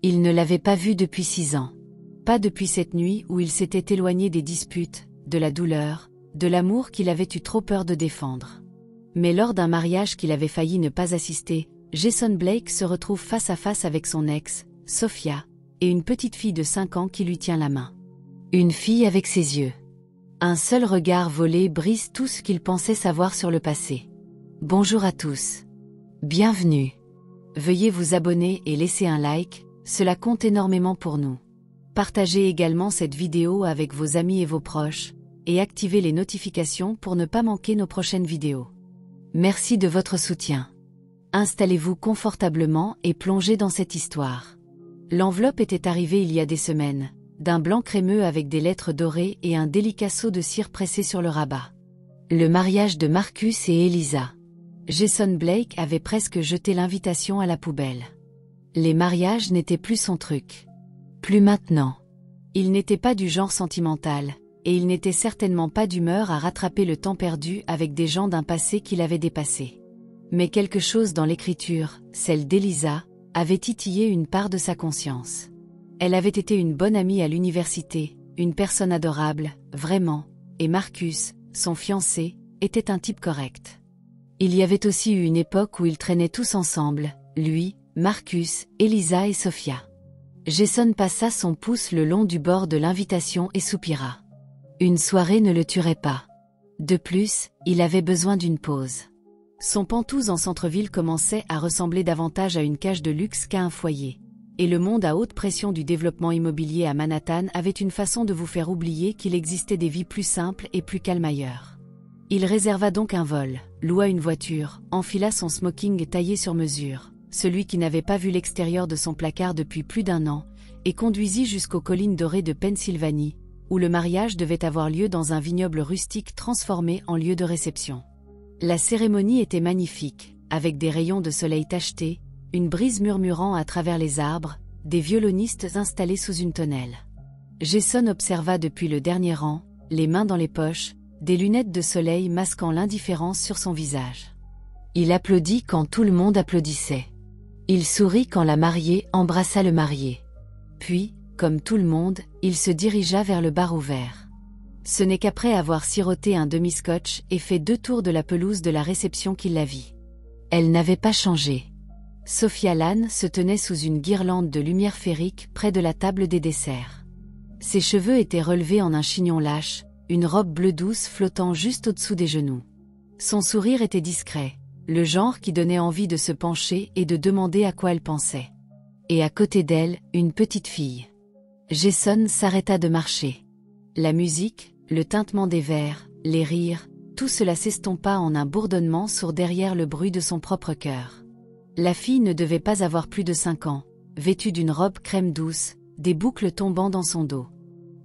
Il ne l'avait pas vue depuis 6 ans. Pas depuis cette nuit où il s'était éloigné des disputes, de la douleur, de l'amour qu'il avait eu trop peur de défendre. Mais lors d'un mariage qu'il avait failli ne pas assister, Jason Blake se retrouve face à face avec son ex, Sophia, et une petite fille de 5 ans qui lui tient la main. Une fille avec ses yeux. Un seul regard volé brise tout ce qu'il pensait savoir sur le passé. Bonjour à tous. Bienvenue. Veuillez vous abonner et laisser un like, cela compte énormément pour nous. Partagez également cette vidéo avec vos amis et vos proches, et activez les notifications pour ne pas manquer nos prochaines vidéos. Merci de votre soutien. Installez-vous confortablement et plongez dans cette histoire. L'enveloppe était arrivée il y a des semaines, d'un blanc crémeux avec des lettres dorées et un délicat seau de cire pressé sur le rabat. Le mariage de Marcus et Elisa. Jason Blake avait presque jeté l'invitation à la poubelle. Les mariages n'étaient plus son truc. Plus maintenant. Il n'était pas du genre sentimental, et il n'était certainement pas d'humeur à rattraper le temps perdu avec des gens d'un passé qu'il avait dépassé. Mais quelque chose dans l'écriture, celle d'Elisa, avait titillé une part de sa conscience. Elle avait été une bonne amie à l'université, une personne adorable, vraiment, et Marcus, son fiancé, était un type correct. Il y avait aussi eu une époque où ils traînaient tous ensemble, lui, Marcus, Elisa et Sophia. Jason passa son pouce le long du bord de l'invitation et soupira. Une soirée ne le tuerait pas. De plus, il avait besoin d'une pause. Son Penthouse en centre-ville commençait à ressembler davantage à une cage de luxe qu'à un foyer. Et le monde à haute pression du développement immobilier à Manhattan avait une façon de vous faire oublier qu'il existait des vies plus simples et plus calmes ailleurs. Il réserva donc un vol, loua une voiture, enfila son smoking taillé sur mesure, celui qui n'avait pas vu l'extérieur de son placard depuis plus d'1 an, et conduisit jusqu'aux collines dorées de Pennsylvanie, où le mariage devait avoir lieu dans un vignoble rustique transformé en lieu de réception. La cérémonie était magnifique, avec des rayons de soleil tachetés, une brise murmurant à travers les arbres, des violonistes installés sous une tonnelle. Jason observa depuis le dernier rang, les mains dans les poches, des lunettes de soleil masquant l'indifférence sur son visage. Il applaudit quand tout le monde applaudissait. Il sourit quand la mariée embrassa le marié. Puis, comme tout le monde, il se dirigea vers le bar ouvert. Ce n'est qu'après avoir siroté un demi-scotch et fait 2 tours de la pelouse de la réception qu'il la vit. Elle n'avait pas changé. Sophia Lann se tenait sous une guirlande de lumière féerique près de la table des desserts. Ses cheveux étaient relevés en un chignon lâche, une robe bleue douce flottant juste au-dessous des genoux. Son sourire était discret, le genre qui donnait envie de se pencher et de demander à quoi elle pensait. Et à côté d'elle, une petite fille. Jason s'arrêta de marcher. La musique, le tintement des verres, les rires, tout cela s'estompa en un bourdonnement sourd derrière le bruit de son propre cœur. La fille ne devait pas avoir plus de 5 ans, vêtue d'une robe crème douce, des boucles tombant dans son dos.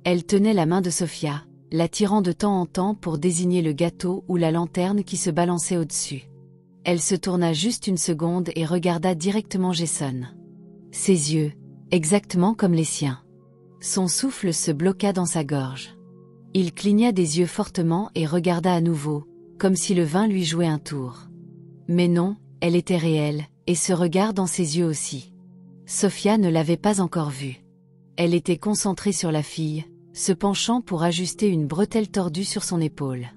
Elle tenait la main de Sophia, la tirant de temps en temps pour désigner le gâteau ou la lanterne qui se balançait au-dessus. Elle se tourna juste une seconde et regarda directement Jason. Ses yeux, exactement comme les siens. Son souffle se bloqua dans sa gorge. Il cligna des yeux fortement et regarda à nouveau, comme si le vin lui jouait un tour. Mais non, elle était réelle, et ce regard dans ses yeux aussi. Sophia ne l'avait pas encore vue. Elle était concentrée sur la fille, se penchant pour ajuster une bretelle tordue sur son épaule.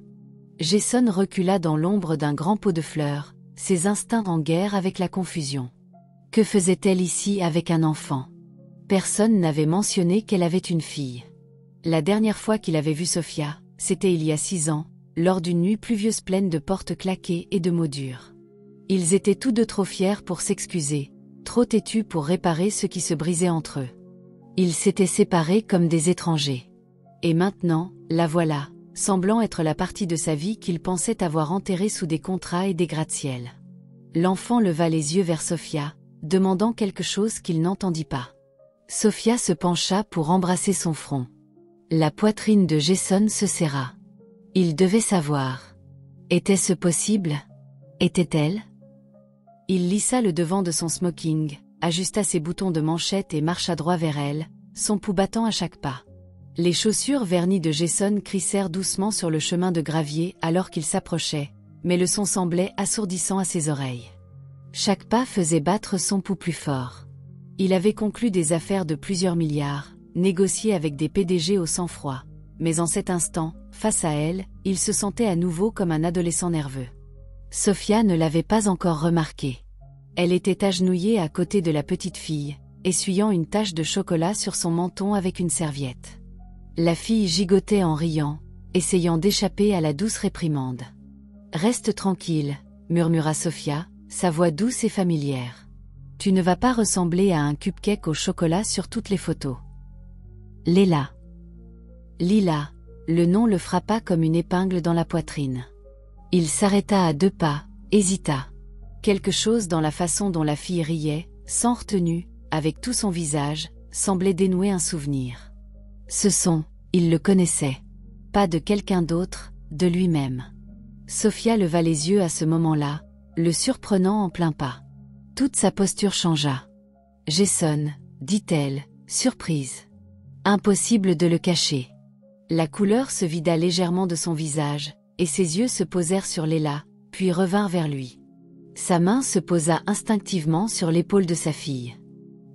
Jason recula dans l'ombre d'un grand pot de fleurs, ses instincts en guerre avec la confusion. Que faisait-elle ici avec un enfant ? Personne n'avait mentionné qu'elle avait une fille. La dernière fois qu'il avait vu Sophia, c'était il y a 6 ans, lors d'une nuit pluvieuse pleine de portes claquées et de mots durs. Ils étaient tous deux trop fiers pour s'excuser, trop têtus pour réparer ce qui se brisait entre eux. Ils s'étaient séparés comme des étrangers. Et maintenant, la voilà, semblant être la partie de sa vie qu'il pensait avoir enterrée sous des contrats et des gratte-ciel. L'enfant leva les yeux vers Sophia, demandant quelque chose qu'il n'entendit pas. Sophia se pencha pour embrasser son front. La poitrine de Jason se serra. Il devait savoir. Était-ce possible ? Était-elle ? Il lissa le devant de son smoking, ajusta ses boutons de manchette et marcha droit vers elle, son pouls battant à chaque pas. Les chaussures vernies de Jason crissèrent doucement sur le chemin de gravier alors qu'il s'approchait, mais le son semblait assourdissant à ses oreilles. Chaque pas faisait battre son pouls plus fort. Il avait conclu des affaires de plusieurs milliards, négocié avec des PDG au sang-froid. Mais en cet instant, face à elle, il se sentait à nouveau comme un adolescent nerveux. Sophia ne l'avait pas encore remarqué. Elle était agenouillée à côté de la petite fille, essuyant une tache de chocolat sur son menton avec une serviette. La fille gigotait en riant, essayant d'échapper à la douce réprimande. « Reste tranquille », murmura Sophia, sa voix douce et familière. « Tu ne vas pas ressembler à un cupcake au chocolat sur toutes les photos. » Léla. Lila, le nom le frappa comme une épingle dans la poitrine. Il s'arrêta à 2 pas, hésita. Quelque chose dans la façon dont la fille riait, sans retenue, avec tout son visage, semblait dénouer un souvenir. Ce son, il le connaissait. Pas de quelqu'un d'autre, de lui-même. Sophia leva les yeux à ce moment-là, le surprenant en plein pas. Toute sa posture changea. « Jason », dit-elle, surprise. Impossible de le cacher. La couleur se vida légèrement de son visage, et ses yeux se posèrent sur Léla, puis revinrent vers lui. Sa main se posa instinctivement sur l'épaule de sa fille.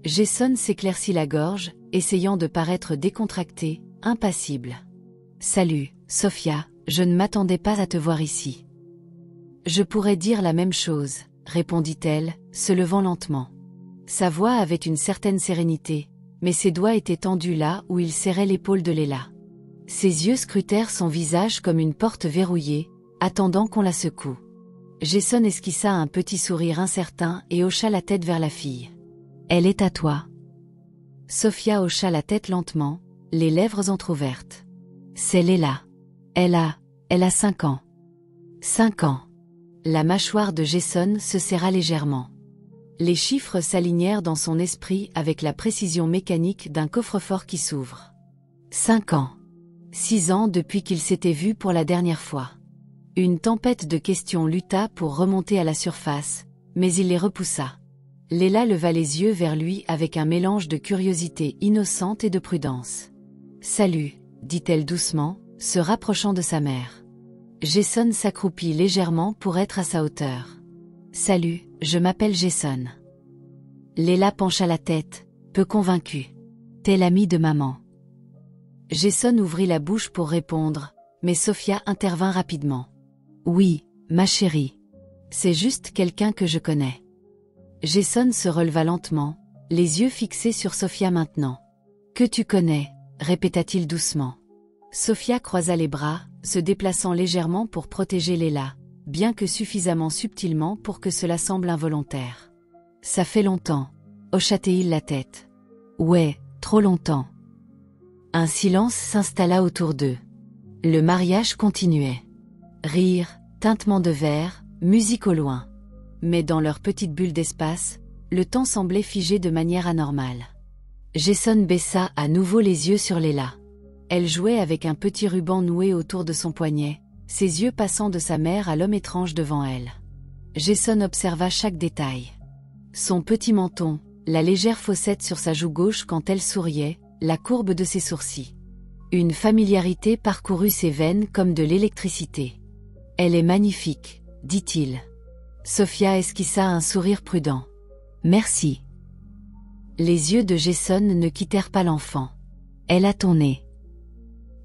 Jason s'éclaircit la gorge, essayant de paraître décontracté, impassible. « Salut, Sophia, je ne m'attendais pas à te voir ici. »« Je pourrais dire la même chose, » répondit-elle, se levant lentement. Sa voix avait une certaine sérénité, mais ses doigts étaient tendus là où il serrait l'épaule de Léla. Ses yeux scrutèrent son visage comme une porte verrouillée, attendant qu'on la secoue. Jason esquissa un petit sourire incertain et hocha la tête vers la fille. « Elle est à toi. » Sophia hocha la tête lentement, les lèvres entr'ouvertes. « C'est Léla. Elle a 5 ans. » 5 ans. La mâchoire de Jason se serra légèrement. Les chiffres s'alignèrent dans son esprit avec la précision mécanique d'un coffre-fort qui s'ouvre. 5 ans. 6 ans depuis qu'ils s'étaient vus pour la dernière fois. Une tempête de questions lutta pour remonter à la surface, mais il les repoussa. Léla leva les yeux vers lui avec un mélange de curiosité innocente et de prudence. « Salut », dit-elle doucement, se rapprochant de sa mère. Jason s'accroupit légèrement pour être à sa hauteur. « Salut, je m'appelle Jason. » Léla pencha la tête, peu convaincue. « T'es l'amie de maman. » Jason ouvrit la bouche pour répondre, mais Sophia intervint rapidement. « Oui, ma chérie. C'est juste quelqu'un que je connais. » Jason se releva lentement, les yeux fixés sur Sophia maintenant. « Que tu connais ?» répéta-t-il doucement. Sophia croisa les bras, se déplaçant légèrement pour protéger Léla, bien que suffisamment subtilement pour que cela semble involontaire. « Ça fait longtemps », hocha-t-il la tête. « Ouais, trop longtemps. » Un silence s'installa autour d'eux. Le mariage continuait. Rire, tintements de verre, musique au loin. Mais dans leur petite bulle d'espace, le temps semblait figé de manière anormale. Jason baissa à nouveau les yeux sur Léla. Elle jouait avec un petit ruban noué autour de son poignet, ses yeux passant de sa mère à l'homme étrange devant elle. Jason observa chaque détail. Son petit menton, la légère fossette sur sa joue gauche quand elle souriait, la courbe de ses sourcils. Une familiarité parcourut ses veines comme de l'électricité. « Elle est magnifique », dit-il. Sophia esquissa un sourire prudent. « Merci. » Les yeux de Jason ne quittèrent pas l'enfant. « Elle a ton nez. »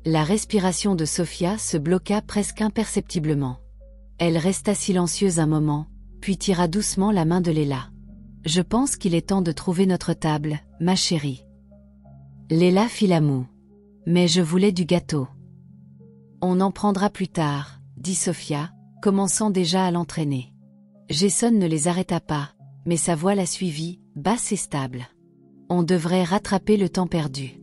La respiration de Sophia se bloqua presque imperceptiblement. Elle resta silencieuse un moment, puis tira doucement la main de Léla. « Je pense qu'il est temps de trouver notre table, ma chérie. » Léla fit la moue. « Mais je voulais du gâteau. »« On en prendra plus tard, » dit Sophia, commençant déjà à l'entraîner. Jason ne les arrêta pas, mais sa voix la suivit, basse et stable. « On devrait rattraper le temps perdu. »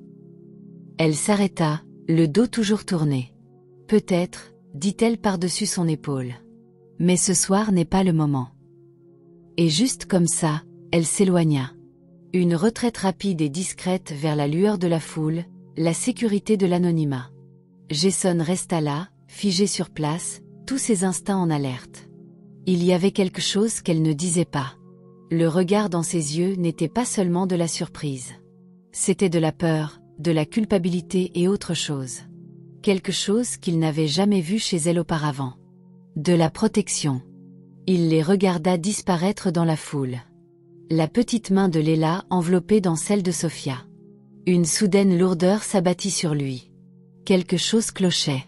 Elle s'arrêta, le dos toujours tourné. « Peut-être, » dit-elle par-dessus son épaule. « Mais ce soir n'est pas le moment. » Et juste comme ça, elle s'éloigna. Une retraite rapide et discrète vers la lueur de la foule, la sécurité de l'anonymat. Jason resta là, figé sur place, tous ses instincts en alerte. Il y avait quelque chose qu'elle ne disait pas. Le regard dans ses yeux n'était pas seulement de la surprise. C'était de la peur, de la culpabilité et autre chose. Quelque chose qu'il n'avait jamais vu chez elle auparavant. De la protection. Il les regarda disparaître dans la foule. La petite main de Léla enveloppée dans celle de Sophia. Une soudaine lourdeur s'abattit sur lui. Quelque chose clochait.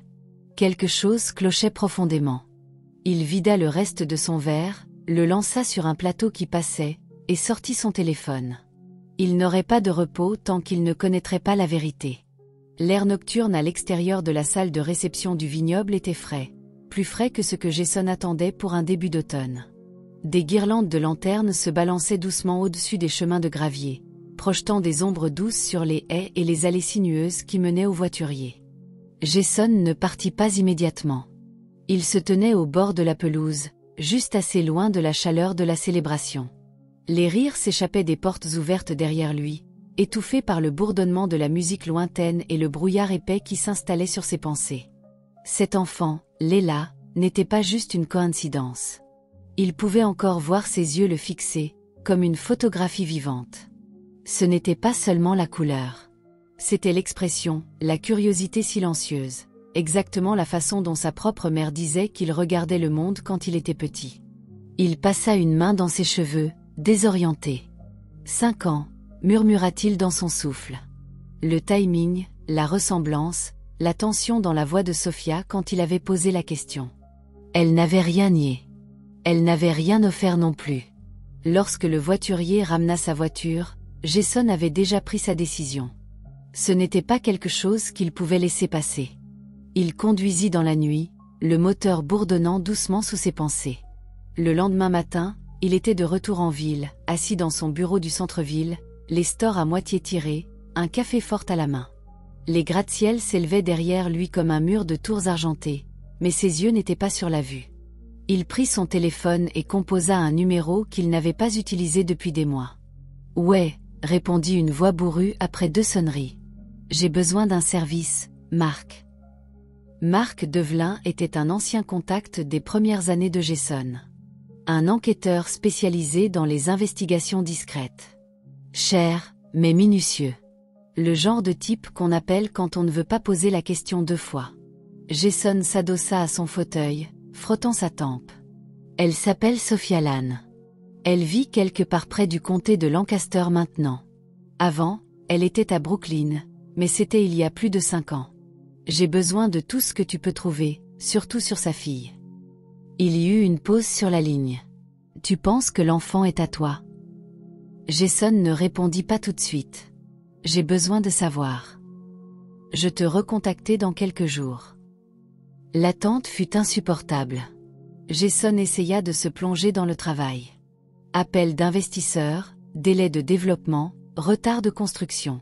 Quelque chose clochait profondément. Il vida le reste de son verre, le lança sur un plateau qui passait, et sortit son téléphone. Il n'aurait pas de repos tant qu'il ne connaîtrait pas la vérité. L'air nocturne à l'extérieur de la salle de réception du vignoble était frais, plus frais que ce que Jason attendait pour un début d'automne. Des guirlandes de lanternes se balançaient doucement au-dessus des chemins de gravier, projetant des ombres douces sur les haies et les allées sinueuses qui menaient aux voituriers. Jason ne partit pas immédiatement. Il se tenait au bord de la pelouse, juste assez loin de la chaleur de la célébration. Les rires s'échappaient des portes ouvertes derrière lui, étouffés par le bourdonnement de la musique lointaine et le brouillard épais qui s'installait sur ses pensées. Cet enfant, Léla, n'était pas juste une coïncidence. Il pouvait encore voir ses yeux le fixer, comme une photographie vivante. Ce n'était pas seulement la couleur. C'était l'expression, la curiosité silencieuse, exactement la façon dont sa propre mère disait qu'il regardait le monde quand il était petit. Il passa une main dans ses cheveux, désorienté. 5 ans, murmura-t-il dans son souffle. Le timing, la ressemblance, la tension dans la voix de Sophia quand il avait posé la question. Elle n'avait rien nié. Elle n'avait rien offert non plus. Lorsque le voiturier ramena sa voiture, Jason avait déjà pris sa décision. Ce n'était pas quelque chose qu'il pouvait laisser passer. Il conduisit dans la nuit, le moteur bourdonnant doucement sous ses pensées. Le lendemain matin, il était de retour en ville, assis dans son bureau du centre-ville, les stores à moitié tirés, un café fort à la main. Les gratte-ciels s'élevaient derrière lui comme un mur de tours argentées, mais ses yeux n'étaient pas sur la vue. Il prit son téléphone et composa un numéro qu'il n'avait pas utilisé depuis des mois. « Ouais », répondit une voix bourrue après 2 sonneries. « J'ai besoin d'un service, Marc. » Marc Develin était un ancien contact des premières années de Jason. Un enquêteur spécialisé dans les investigations discrètes. Cher, mais minutieux. Le genre de type qu'on appelle quand on ne veut pas poser la question 2 fois. Jason s'adossa à son fauteuil, frottant sa tempe. Elle s'appelle Sophia Lann. Elle vit quelque part près du comté de Lancaster maintenant. Avant, elle était à Brooklyn, mais c'était il y a plus de 5 ans. J'ai besoin de tout ce que tu peux trouver, surtout sur sa fille. Il y eut une pause sur la ligne. Tu penses que l'enfant est à toi? Jason ne répondit pas tout de suite. J'ai besoin de savoir. Je te recontacterai dans quelques jours. L'attente fut insupportable. Jason essaya de se plonger dans le travail. Appels d'investisseurs, délais de développement, retard de construction.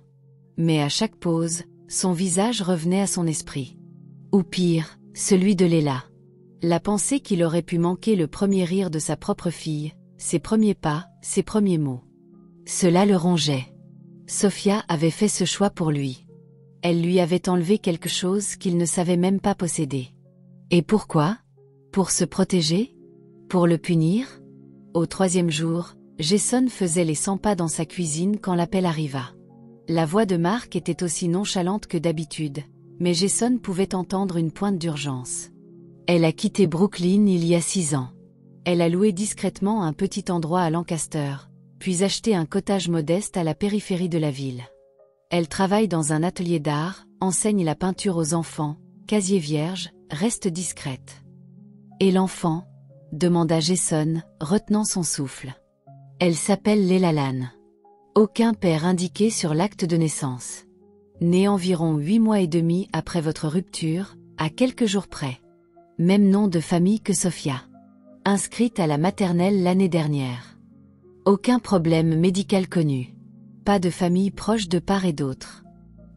Mais à chaque pause, son visage revenait à son esprit. Ou pire, celui de Léla. La pensée qu'il aurait pu manquer le premier rire de sa propre fille, ses premiers pas, ses premiers mots. Cela le rongeait. Sophia avait fait ce choix pour lui. Elle lui avait enlevé quelque chose qu'il ne savait même pas posséder. Et pourquoi? Pour se protéger? Pour le punir? Au 3e jour, Jason faisait les 100 pas dans sa cuisine quand l'appel arriva. La voix de Marc était aussi nonchalante que d'habitude, mais Jason pouvait entendre une pointe d'urgence. Elle a quitté Brooklyn il y a 6 ans. Elle a loué discrètement un petit endroit à Lancaster, puis acheté un cottage modeste à la périphérie de la ville. Elle travaille dans un atelier d'art, enseigne la peinture aux enfants, casier vierge, reste discrète. Et l'enfant? Demanda Jason, retenant son souffle. Elle s'appelle Léla Lann. Aucun père indiqué sur l'acte de naissance. Née environ 8 mois et demi après votre rupture, à quelques jours près. Même nom de famille que Sophia. Inscrite à la maternelle l'année dernière. Aucun problème médical connu. Pas de famille proche de part et d'autre.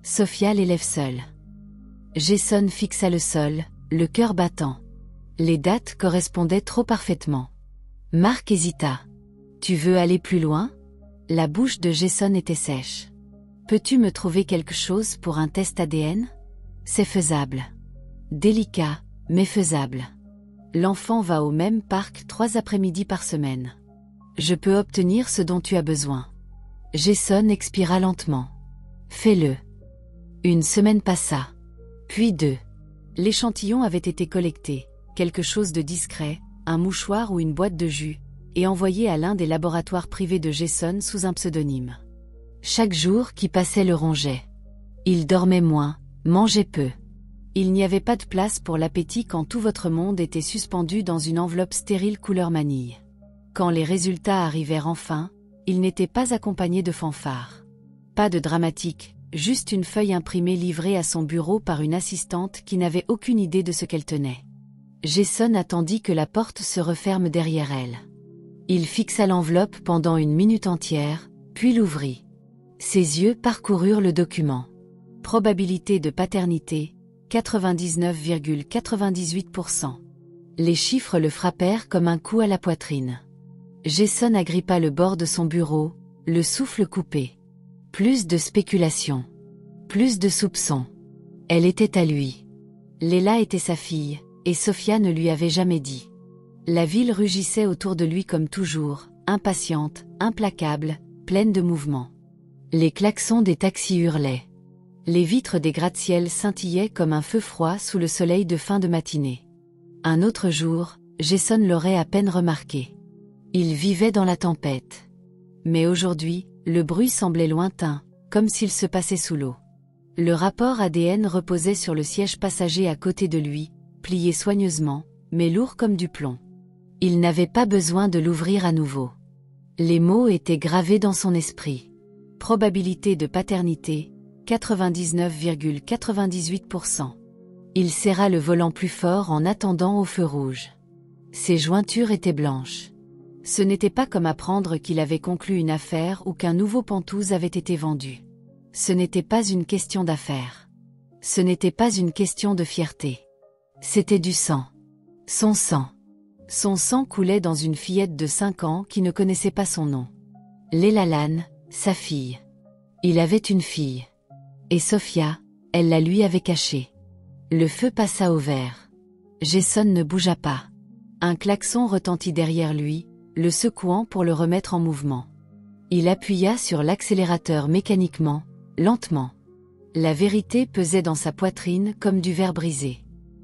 Sophia l'élève seule. Jason fixa le sol, le cœur battant. Les dates correspondaient trop parfaitement. Marc hésita. Tu veux aller plus loin? La bouche de Jason était sèche. Peux-tu me trouver quelque chose pour un test ADN? C'est faisable. Délicat, mais faisable. L'enfant va au même parc 3 après-midi par semaine. Je peux obtenir ce dont tu as besoin. Jason expira lentement. Fais-le. 1 semaine passa. Puis 2. L'échantillon avait été collecté, quelque chose de discret, un mouchoir ou une boîte de jus, et envoyé à l'un des laboratoires privés de Jason sous un pseudonyme. Chaque jour qui passait le rongeait. Il dormait moins, mangeait peu. Il n'y avait pas de place pour l'appétit quand tout votre monde était suspendu dans une enveloppe stérile couleur manille. Quand les résultats arrivèrent enfin, il n'était pas accompagné de fanfare. Pas de dramatique, juste une feuille imprimée livrée à son bureau par une assistante qui n'avait aucune idée de ce qu'elle tenait. Jason attendit que la porte se referme derrière elle. Il fixa l'enveloppe pendant une minute entière, puis l'ouvrit. Ses yeux parcoururent le document. Probabilité de paternité, 99,98%. Les chiffres le frappèrent comme un coup à la poitrine. Jason agrippa le bord de son bureau, le souffle coupé. Plus de spéculation. Plus de soupçons. Elle était à lui. Léla était sa fille, et Sophia ne lui avait jamais dit. La ville rugissait autour de lui comme toujours, impatiente, implacable, pleine de mouvements. Les klaxons des taxis hurlaient. Les vitres des gratte-ciel scintillaient comme un feu froid sous le soleil de fin de matinée. Un autre jour, Jason l'aurait à peine remarqué. Il vivait dans la tempête. Mais aujourd'hui, le bruit semblait lointain, comme s'il se passait sous l'eau. Le rapport ADN reposait sur le siège passager à côté de lui, plié soigneusement, mais lourd comme du plomb. Il n'avait pas besoin de l'ouvrir à nouveau. Les mots étaient gravés dans son esprit. Probabilité de paternité, 99,98%. Il serra le volant plus fort en attendant au feu rouge. Ses jointures étaient blanches. Ce n'était pas comme apprendre qu'il avait conclu une affaire ou qu'un nouveau pantouse avait été vendu. Ce n'était pas une question d'affaires. Ce n'était pas une question de fierté. C'était du sang. Son sang. Son sang coulait dans une fillette de 5 ans qui ne connaissait pas son nom. Léla Lane, sa fille. Il avait une fille. Et Sophia, elle la lui avait cachée. Le feu passa au vert. Jason ne bougea pas. Un klaxon retentit derrière lui, le secouant pour le remettre en mouvement. Il appuya sur l'accélérateur mécaniquement, lentement. La vérité pesait dans sa poitrine comme du verre brisé.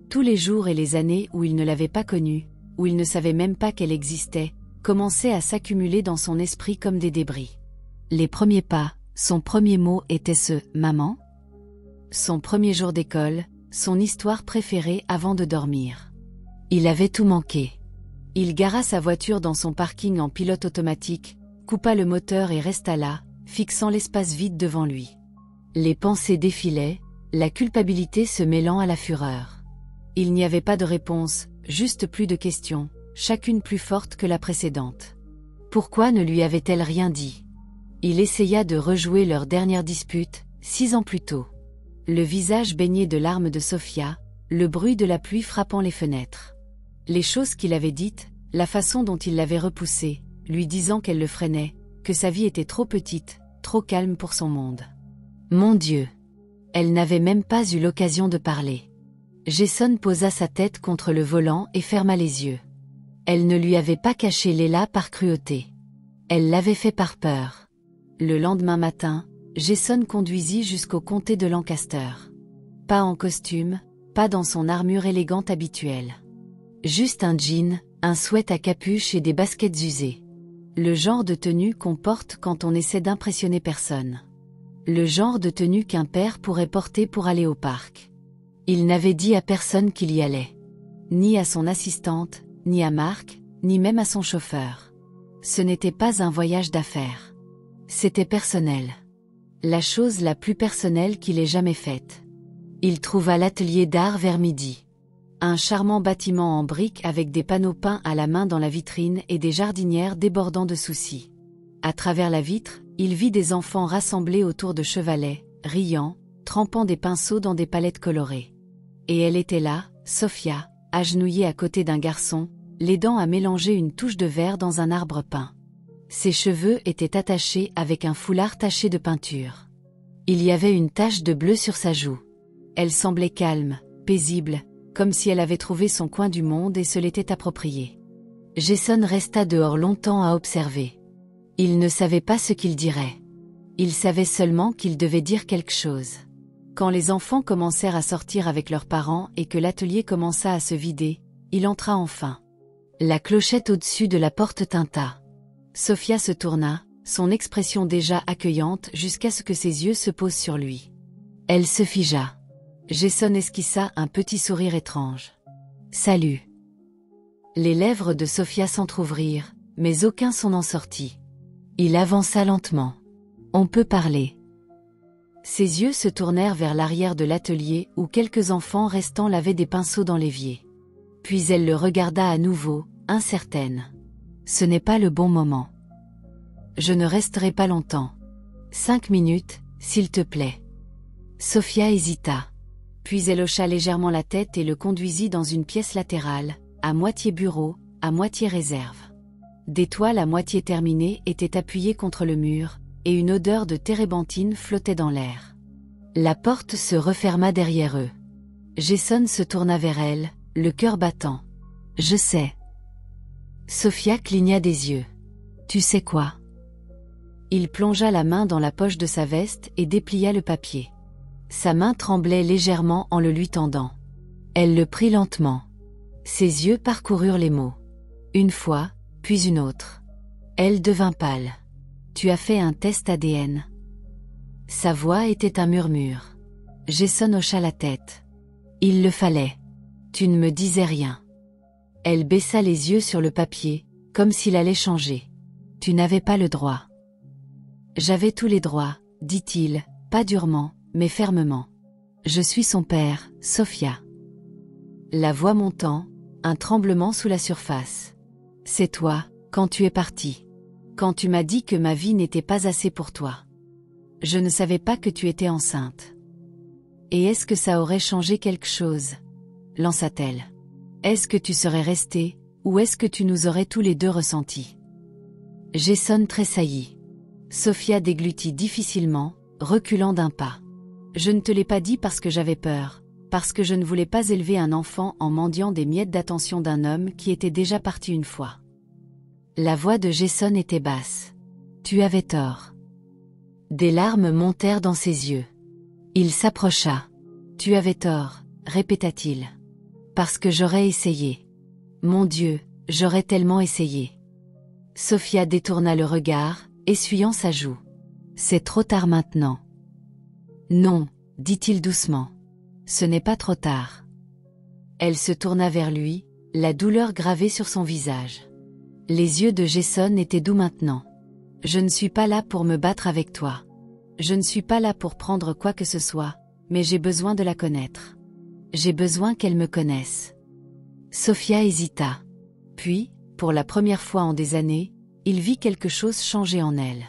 Tous les jours et les années où il ne l'avait pas connue, où il ne savait même pas qu'elle existait, commençaient à s'accumuler dans son esprit comme des débris. Les premiers pas, son premier mot était ce « maman ». Son premier jour d'école, son histoire préférée avant de dormir. Il avait tout manqué. Il gara sa voiture dans son parking en pilote automatique, coupa le moteur et resta là, fixant l'espace vide devant lui. Les pensées défilaient, la culpabilité se mêlant à la fureur. Il n'y avait pas de réponse, juste plus de questions, chacune plus forte que la précédente. Pourquoi ne lui avait-elle rien dit? Il essaya de rejouer leur dernière dispute, 6 ans plus tôt. Le visage baigné de larmes de Sophia, le bruit de la pluie frappant les fenêtres. Les choses qu'il avait dites, la façon dont il l'avait repoussée, lui disant qu'elle le freinait, que sa vie était trop petite, trop calme pour son monde. Mon Dieu! Elle n'avait même pas eu l'occasion de parler. Jason posa sa tête contre le volant et ferma les yeux. Elle ne lui avait pas caché Léla par cruauté. Elle l'avait fait par peur. Le lendemain matin, Jason conduisit jusqu'au comté de Lancaster. Pas en costume, pas dans son armure élégante habituelle. Juste un jean, un sweat à capuche et des baskets usées. Le genre de tenue qu'on porte quand on essaie d'impressionner personne. Le genre de tenue qu'un père pourrait porter pour aller au parc. Il n'avait dit à personne qu'il y allait. Ni à son assistante, ni à Marc, ni même à son chauffeur. Ce n'était pas un voyage d'affaires. C'était personnel. La chose la plus personnelle qu'il ait jamais faite. Il trouva l'atelier d'art vers midi. Un charmant bâtiment en briques avec des panneaux peints à la main dans la vitrine et des jardinières débordant de soucis. À travers la vitre, il vit des enfants rassemblés autour de chevalets, riant, trempant des pinceaux dans des palettes colorées. Et elle était là, Sophia, agenouillée à côté d'un garçon, l'aidant à mélanger une touche de vert dans un arbre peint. Ses cheveux étaient attachés avec un foulard taché de peinture. Il y avait une tache de bleu sur sa joue. Elle semblait calme, paisible, comme si elle avait trouvé son coin du monde et se l'était approprié. Jason resta dehors longtemps à observer. Il ne savait pas ce qu'il dirait. Il savait seulement qu'il devait dire quelque chose. Quand les enfants commencèrent à sortir avec leurs parents et que l'atelier commença à se vider, il entra enfin. La clochette au-dessus de la porte tinta. Sophia se tourna, son expression déjà accueillante jusqu'à ce que ses yeux se posent sur lui. Elle se figea. Jason esquissa un petit sourire étrange. « Salut !» Les lèvres de Sophia s'entr'ouvrirent, mais aucun son n'en sortit. Il avança lentement. « On peut parler. » Ses yeux se tournèrent vers l'arrière de l'atelier où quelques enfants restants lavaient des pinceaux dans l'évier. Puis elle le regarda à nouveau, incertaine. « Ce n'est pas le bon moment. Je ne resterai pas longtemps. 5 minutes, s'il te plaît. » Sophia hésita. Puis elle hocha légèrement la tête et le conduisit dans une pièce latérale, à moitié bureau, à moitié réserve. Des toiles à moitié terminées étaient appuyées contre le mur, et une odeur de térébenthine flottait dans l'air. La porte se referma derrière eux. Jason se tourna vers elle, le cœur battant. « Je sais. » Sophia cligna des yeux. « Tu sais quoi ?» Il plongea la main dans la poche de sa veste et déplia le papier. Sa main tremblait légèrement en le lui tendant. Elle le prit lentement. Ses yeux parcoururent les mots. Une fois, puis une autre. Elle devint pâle. « Tu as fait un test ADN. » Sa voix était un murmure. Jason hocha la tête. « Il le fallait. Tu ne me disais rien. » Elle baissa les yeux sur le papier, comme s'il allait changer. « Tu n'avais pas le droit. » « J'avais tous les droits, dit-il, pas durement, mais fermement. Je suis son père, Sophia. » La voix montant, un tremblement sous la surface. « C'est toi, quand tu es parti. Quand tu m'as dit que ma vie n'était pas assez pour toi. Je ne savais pas que tu étais enceinte. Et est-ce que ça aurait changé quelque chose ?» lança-t-elle. « Est-ce que tu serais resté, ou est-ce que tu nous aurais tous les deux ressentis ?» Jason tressaillit. Sophia déglutit difficilement, reculant d'un pas. « Je ne te l'ai pas dit parce que j'avais peur, parce que je ne voulais pas élever un enfant en mendiant des miettes d'attention d'un homme qui était déjà parti une fois. » La voix de Jason était basse. « Tu avais tort. » Des larmes montèrent dans ses yeux. Il s'approcha. « Tu avais tort, » répéta-t-il. « Parce que j'aurais essayé. Mon Dieu, j'aurais tellement essayé. » Sophia détourna le regard, essuyant sa joue. « C'est trop tard maintenant. »« Non, » dit-il doucement. « Ce n'est pas trop tard. » Elle se tourna vers lui, la douleur gravée sur son visage. Les yeux de Jason étaient doux maintenant. « Je ne suis pas là pour me battre avec toi. Je ne suis pas là pour prendre quoi que ce soit, mais j'ai besoin de la connaître. J'ai besoin qu'elle me connaisse. » Sophia hésita. Puis, pour la première fois en des années, il vit quelque chose changer en elle.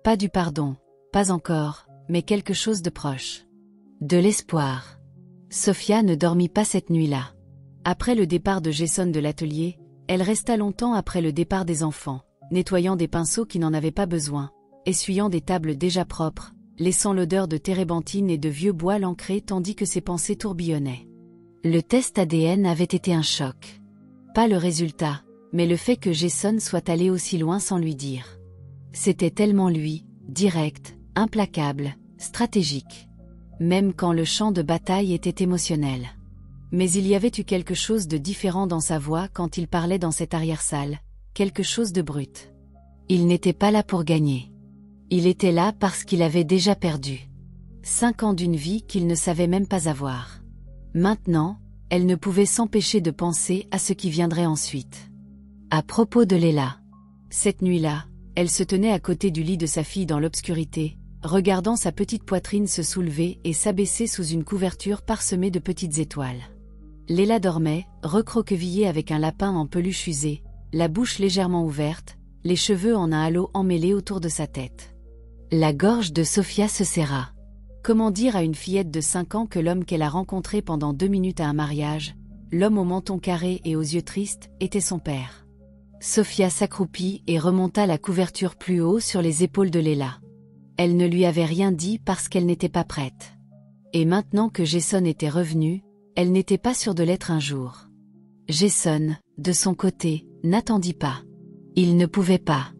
Pas du pardon, pas encore, mais quelque chose de proche. De l'espoir. Sophia ne dormit pas cette nuit-là. Après le départ de Jason de l'atelier, elle resta longtemps après le départ des enfants, nettoyant des pinceaux qui n'en avaient pas besoin, essuyant des tables déjà propres, laissant l'odeur de térébenthine et de vieux bois l'ancrer tandis que ses pensées tourbillonnaient. Le test ADN avait été un choc. Pas le résultat, mais le fait que Jason soit allé aussi loin sans lui dire. C'était tellement lui, direct, implacable, stratégique. Même quand le champ de bataille était émotionnel. Mais il y avait eu quelque chose de différent dans sa voix quand il parlait dans cette arrière-salle, quelque chose de brut. Il n'était pas là pour gagner. Il était là parce qu'il avait déjà perdu. 5 ans d'une vie qu'il ne savait même pas avoir. Maintenant, elle ne pouvait s'empêcher de penser à ce qui viendrait ensuite. À propos de Léla. Cette nuit-là, elle se tenait à côté du lit de sa fille dans l'obscurité, regardant sa petite poitrine se soulever et s'abaisser sous une couverture parsemée de petites étoiles. Léla dormait, recroquevillée avec un lapin en peluche usée, la bouche légèrement ouverte, les cheveux en un halo emmêlé autour de sa tête. La gorge de Sophia se serra. Comment dire à une fillette de 5 ans que l'homme qu'elle a rencontré pendant 2 minutes à un mariage, l'homme au menton carré et aux yeux tristes, était son père? Sophia s'accroupit et remonta la couverture plus haut sur les épaules de Léla. Elle ne lui avait rien dit parce qu'elle n'était pas prête. Et maintenant que Jason était revenu, elle n'était pas sûre de l'être un jour. Jason, de son côté, n'attendit pas. Il ne pouvait pas.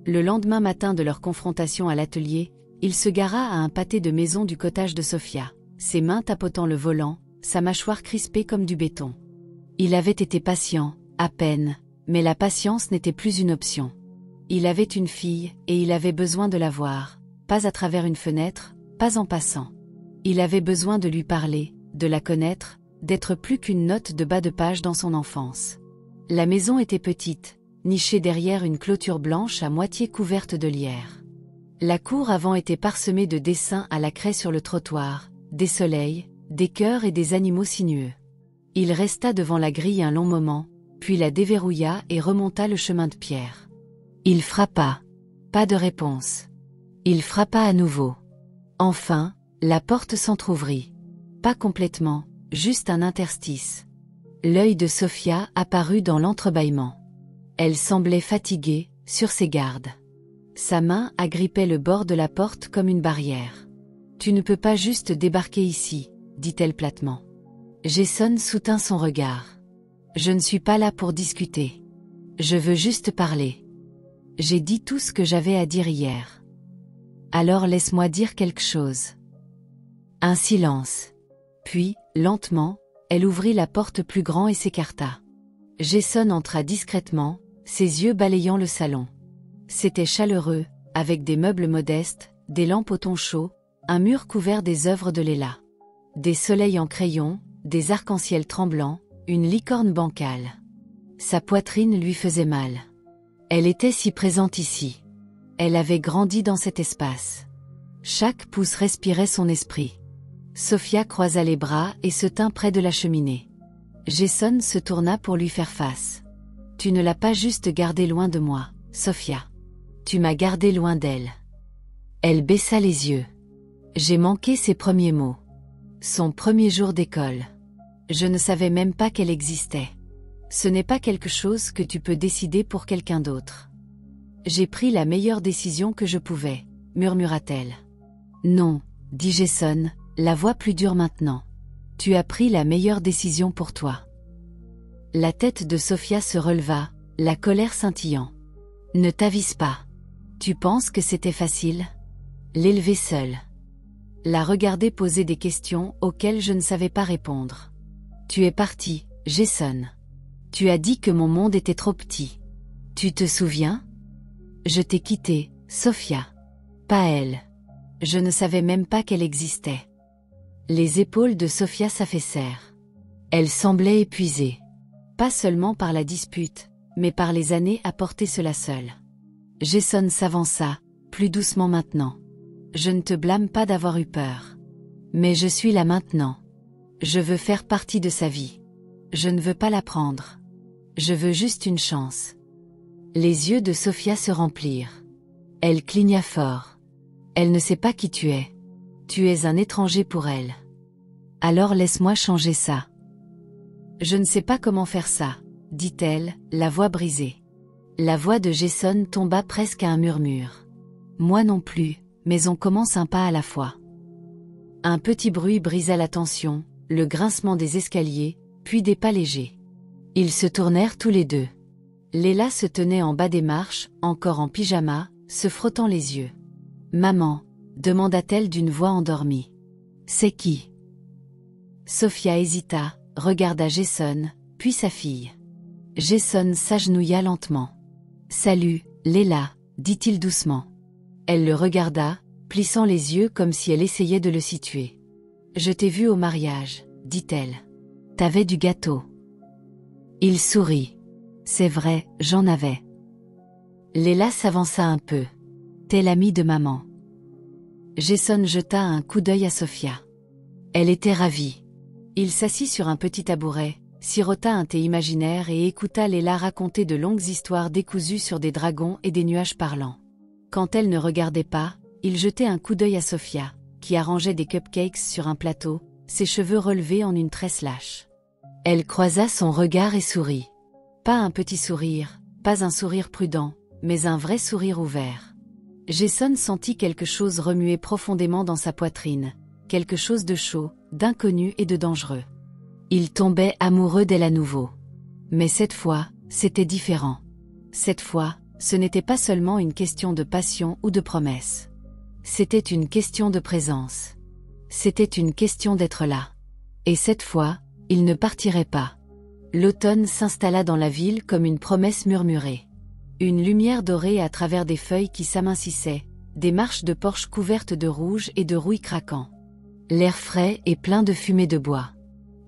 Le lendemain matin de leur confrontation à l'atelier, il se gara à un pâté de maison du cottage de Sophia, ses mains tapotant le volant, sa mâchoire crispée comme du béton. Il avait été patient, à peine, mais la patience n'était plus une option. Il avait une fille, et il avait besoin de la voir, pas à travers une fenêtre, pas en passant. Il avait besoin de lui parler, de la connaître, d'être plus qu'une note de bas de page dans son enfance. La maison était petite, nichée derrière une clôture blanche à moitié couverte de lierre. La cour avant était parsemée de dessins à la craie sur le trottoir, des soleils, des cœurs et des animaux sinueux. Il resta devant la grille un long moment, puis la déverrouilla et remonta le chemin de pierre. Il frappa. Pas de réponse. Il frappa à nouveau. Enfin, la porte s'entr'ouvrit. Pas complètement, juste un interstice. L'œil de Sophia apparut dans l'entrebâillement. Elle semblait fatiguée, sur ses gardes. Sa main agrippait le bord de la porte comme une barrière. « Tu ne peux pas juste débarquer ici », dit-elle platement. Jason soutint son regard. « Je ne suis pas là pour discuter. Je veux juste parler. J'ai dit tout ce que j'avais à dire hier. Alors laisse-moi dire quelque chose. » Un silence. Puis, lentement, elle ouvrit la porte plus grand et s'écarta. Jason entra discrètement, ses yeux balayant le salon. C'était chaleureux, avec des meubles modestes, des lampes au ton chaud, un mur couvert des œuvres de Léla. Des soleils en crayon, des arcs-en-ciel tremblants, une licorne bancale. Sa poitrine lui faisait mal. Elle était si présente ici. Elle avait grandi dans cet espace. Chaque pouce respirait son esprit. Sophia croisa les bras et se tint près de la cheminée. Jason se tourna pour lui faire face. « Tu ne l'as pas juste gardée loin de moi, Sophia. Tu m'as gardée loin d'elle. » Elle baissa les yeux. J'ai manqué ses premiers mots. Son premier jour d'école. Je ne savais même pas qu'elle existait. Ce n'est pas quelque chose que tu peux décider pour quelqu'un d'autre. J'ai pris la meilleure décision que je pouvais, murmura-t-elle. Non, dit Jason, la voix plus dure maintenant. Tu as pris la meilleure décision pour toi. La tête de Sophia se releva, la colère scintillant. Ne t'avise pas. Tu penses que c'était facile? L'élever seule. La regarder poser des questions auxquelles je ne savais pas répondre. Tu es parti, Jason. Tu as dit que mon monde était trop petit. Tu te souviens? Je t'ai quitté, Sophia. Pas elle. Je ne savais même pas qu'elle existait. Les épaules de Sophia s'affaissèrent. Elle semblait épuisée. Pas seulement par la dispute, mais par les années à porter cela seule. Jason s'avança, plus doucement maintenant. Je ne te blâme pas d'avoir eu peur. Mais je suis là maintenant. Je veux faire partie de sa vie. Je ne veux pas la prendre. Je veux juste une chance. Les yeux de Sophia se remplirent. Elle cligna fort. Elle ne sait pas qui tu es. Tu es un étranger pour elle. Alors laisse-moi changer ça. Je ne sais pas comment faire ça, dit-elle, la voix brisée. La voix de Jason tomba presque à un murmure. Moi non plus, mais on commence un pas à la fois. Un petit bruit brisa la tension, le grincement des escaliers, puis des pas légers. Ils se tournèrent tous les deux. Léla se tenait en bas des marches, encore en pyjama, se frottant les yeux. « Maman » demanda-t-elle d'une voix endormie. « C'est qui » Sophia hésita, regarda Jason, puis sa fille. Jason s'agenouilla lentement. « Salut, Léla » dit-il doucement. Elle le regarda, plissant les yeux comme si elle essayait de le situer. « Je t'ai vu au mariage » dit-elle. « T'avais du gâteau. » Il sourit. « C'est vrai, j'en avais. » Léla s'avança un peu. « T'es l'amie de maman. » Jason jeta un coup d'œil à Sophia. Elle était ravie. Il s'assit sur un petit tabouret, sirota un thé imaginaire et écouta Léla raconter de longues histoires décousues sur des dragons et des nuages parlants. Quand elle ne regardait pas, il jetait un coup d'œil à Sophia, qui arrangeait des cupcakes sur un plateau, ses cheveux relevés en une tresse lâche. Elle croisa son regard et sourit. Pas un petit sourire, pas un sourire prudent, mais un vrai sourire ouvert. Jason sentit quelque chose remuer profondément dans sa poitrine, quelque chose de chaud, d'inconnu et de dangereux. Il tombait amoureux d'elle à nouveau. Mais cette fois, c'était différent. Cette fois, ce n'était pas seulement une question de passion ou de promesse. C'était une question de présence. C'était une question d'être là. Et cette fois, il ne partirait pas. L'automne s'installa dans la ville comme une promesse murmurée. Une lumière dorée à travers des feuilles qui s'amincissaient, des marches de porche couvertes de rouge et de rouille craquant. L'air frais et plein de fumée de bois.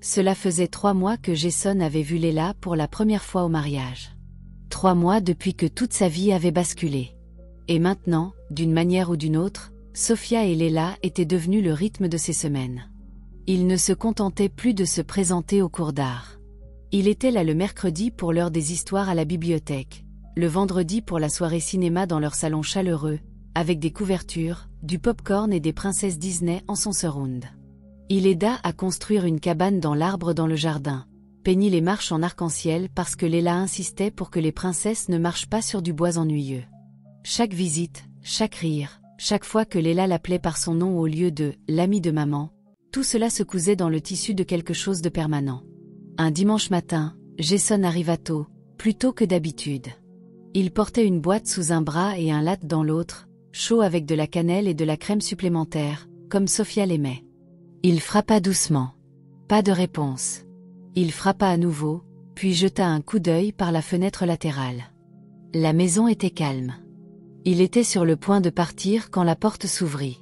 Cela faisait 3 mois que Jason avait vu Léla pour la première fois au mariage. 3 mois depuis que toute sa vie avait basculé. Et maintenant, d'une manière ou d'une autre, Sophia et Léla étaient devenus le rythme de ses semaines. Il ne se contentait plus de se présenter au cours d'art. Il était là le mercredi pour l'heure des histoires à la bibliothèque, le vendredi pour la soirée cinéma dans leur salon chaleureux, avec des couvertures, du pop-corn et des princesses Disney en son surround. Il aida à construire une cabane dans l'arbre dans le jardin, peignit les marches en arc-en-ciel parce que Léla insistait pour que les princesses ne marchent pas sur du bois ennuyeux. Chaque visite, chaque rire, chaque fois que Léla l'appelait par son nom au lieu de « l'ami de maman », tout cela se cousait dans le tissu de quelque chose de permanent. Un dimanche matin, Jason arriva tôt, plus tôt que d'habitude. Il portait une boîte sous un bras et un latte dans l'autre, chaud avec de la cannelle et de la crème supplémentaire, comme Sophia l'aimait. Il frappa doucement. Pas de réponse. Il frappa à nouveau, puis jeta un coup d'œil par la fenêtre latérale. La maison était calme. Il était sur le point de partir quand la porte s'ouvrit.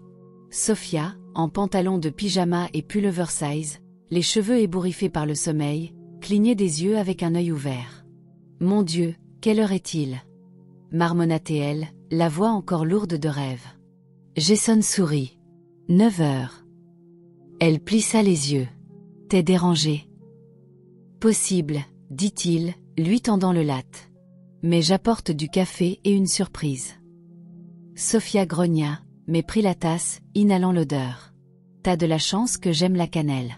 Sophia, en pantalon de pyjama et pull oversize, les cheveux ébouriffés par le sommeil, clignait des yeux avec un œil ouvert. « Mon Dieu, quelle heure est-il » marmonna-t-elle, la voix encore lourde de rêve. Jason sourit. 9 heures. Elle plissa les yeux. « T'es dérangé ?»« Possible, dit-il, lui tendant le latte. Mais j'apporte du café et une surprise. » Sophia grogna, mais prit la tasse, inhalant l'odeur. « T'as de la chance que j'aime la cannelle. »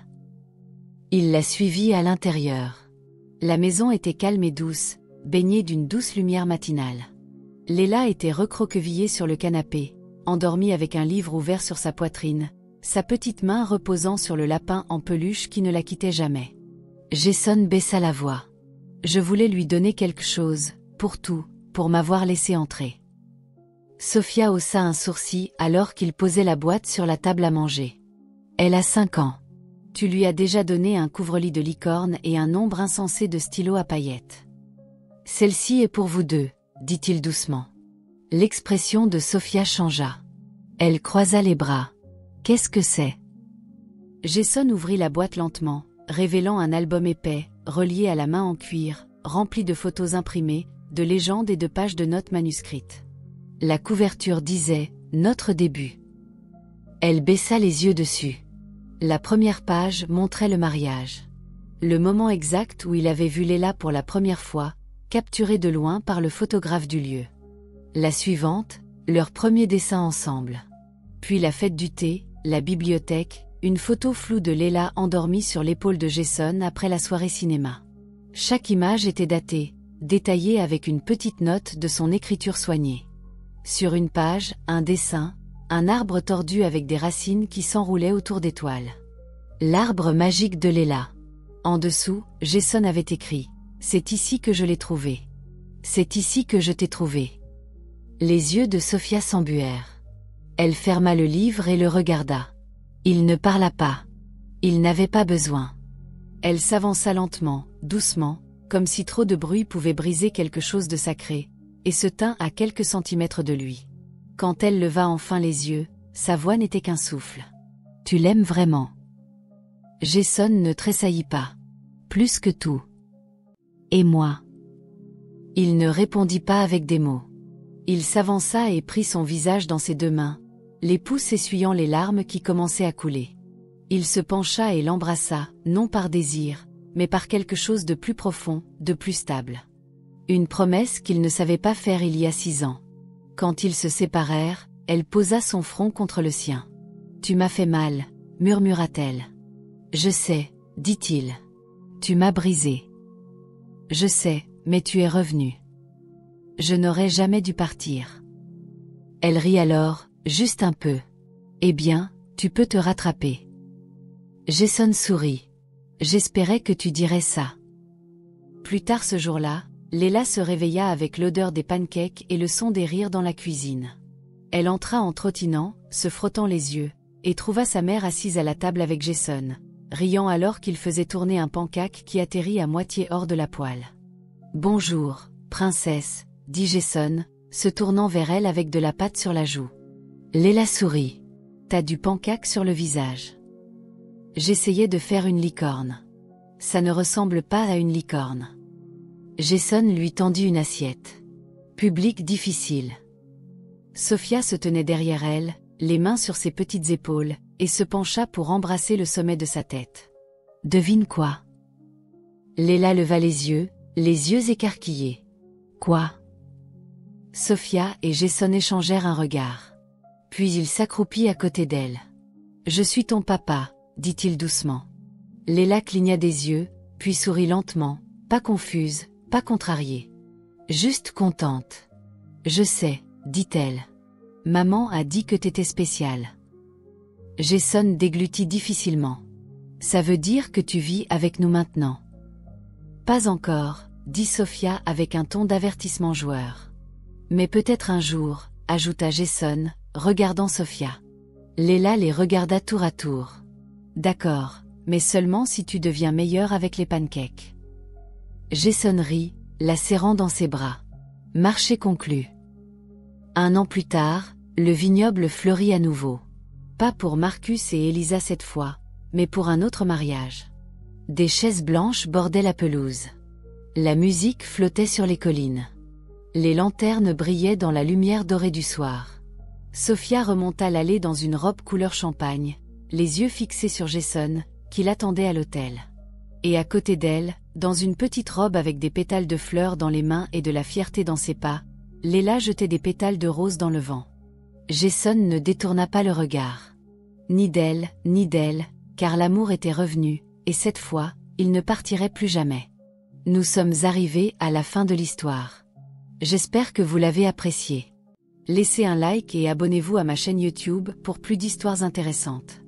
Il la suivit à l'intérieur. La maison était calme et douce, baignée d'une douce lumière matinale. Léla était recroquevillée sur le canapé, endormie avec un livre ouvert sur sa poitrine, sa petite main reposant sur le lapin en peluche qui ne la quittait jamais. Jason baissa la voix. « Je voulais lui donner quelque chose, pour tout, pour m'avoir laissé entrer. » Sophia haussa un sourcil alors qu'il posait la boîte sur la table à manger. « Elle a 5 ans. Tu lui as déjà donné un couvre-lit de licorne et un nombre insensé de stylos à paillettes. Celle-ci est pour vous deux, dit-il doucement. » L'expression de Sophia changea. Elle croisa les bras. « Qu'est-ce que c'est ?» Jason ouvrit la boîte lentement, révélant un album épais, relié à la main en cuir, rempli de photos imprimées, de légendes et de pages de notes manuscrites. La couverture disait « Notre début ». Elle baissa les yeux dessus. La première page montrait le mariage. Le moment exact où il avait vu Léla pour la première fois, capturé de loin par le photographe du lieu. La suivante, leur premier dessin ensemble. Puis la fête du thé, la bibliothèque, une photo floue de Léla endormie sur l'épaule de Jason après la soirée cinéma. Chaque image était datée, détaillée avec une petite note de son écriture soignée. Sur une page, un dessin, un arbre tordu avec des racines qui s'enroulaient autour d'étoiles. L'arbre magique de Léla. En dessous, Jason avait écrit « C'est ici que je l'ai trouvé. C'est ici que je t'ai trouvé. » Les yeux de Sophia s'embuèrent. Elle ferma le livre et le regarda. Il ne parla pas. Il n'avait pas besoin. Elle s'avança lentement, doucement, comme si trop de bruit pouvait briser quelque chose de sacré, et se tint à quelques centimètres de lui. Quand elle leva enfin les yeux, sa voix n'était qu'un souffle. « Tu l'aimes vraiment ?» Jason ne tressaillit pas. « Plus que tout. »« Et moi ?» Il ne répondit pas avec des mots. Il s'avança et prit son visage dans ses 2 mains, les pouces essuyant les larmes qui commençaient à couler. Il se pencha et l'embrassa, non par désir, mais par quelque chose de plus profond, de plus stable. Une promesse qu'il ne savait pas faire il y a 6 ans. Quand ils se séparèrent, elle posa son front contre le sien. « Tu m'as fait mal, » murmura-t-elle. « Je sais, » dit-il. « Tu m'as brisé. »« Je sais, mais tu es revenu. »« Je n'aurais jamais dû partir. » Elle rit alors, juste un peu. « Eh bien, tu peux te rattraper. » Jason sourit. « J'espérais que tu dirais ça. » Plus tard ce jour-là, Léla se réveilla avec l'odeur des pancakes et le son des rires dans la cuisine. Elle entra en trottinant, se frottant les yeux, et trouva sa mère assise à la table avec Jason, riant alors qu'il faisait tourner un pancake qui atterrit à moitié hors de la poêle. « Bonjour, princesse, » dit Jason, se tournant vers elle avec de la pâte sur la joue. Léla sourit. « T'as du pancake sur le visage. » J'essayais de faire une licorne. Ça ne ressemble pas à une licorne. Jason lui tendit une assiette. Public difficile. Sophia se tenait derrière elle, les mains sur ses petites épaules, et se pencha pour embrasser le sommet de sa tête. « Devine quoi ?» Léla leva les yeux écarquillés. « Quoi ?» Sophia et Jason échangèrent un regard. Puis il s'accroupit à côté d'elle. « Je suis ton papa, » dit-il doucement. Léla cligna des yeux, puis sourit lentement, pas confuse, pas contrariée. Juste contente. « Je sais, » dit-elle. « Maman a dit que t'étais spéciale. » Jason déglutit difficilement. « Ça veut dire que tu vis avec nous maintenant. » « Pas encore, » dit Sophia avec un ton d'avertissement joueur. « Mais peut-être un jour, » ajouta Jason, regardant Sophia. Léla les regarda tour à tour. « D'accord, mais seulement si tu deviens meilleure avec les pancakes. » Jason rit, la serrant dans ses bras. Marché conclu. 1 an plus tard, le vignoble fleurit à nouveau. Pas pour Marcus et Elisa cette fois, mais pour un autre mariage. Des chaises blanches bordaient la pelouse. La musique flottait sur les collines. Les lanternes brillaient dans la lumière dorée du soir. Sophia remonta l'allée dans une robe couleur champagne, les yeux fixés sur Jason, qui l'attendait à l'hôtel. Et à côté d'elle, dans une petite robe avec des pétales de fleurs dans les mains et de la fierté dans ses pas, Léla jetait des pétales de rose dans le vent. Jason ne détourna pas le regard. Ni d'elle, car l'amour était revenu, et cette fois, il ne partirait plus jamais. Nous sommes arrivés à la fin de l'histoire. J'espère que vous l'avez apprécié. Laissez un like et abonnez-vous à ma chaîne YouTube pour plus d'histoires intéressantes.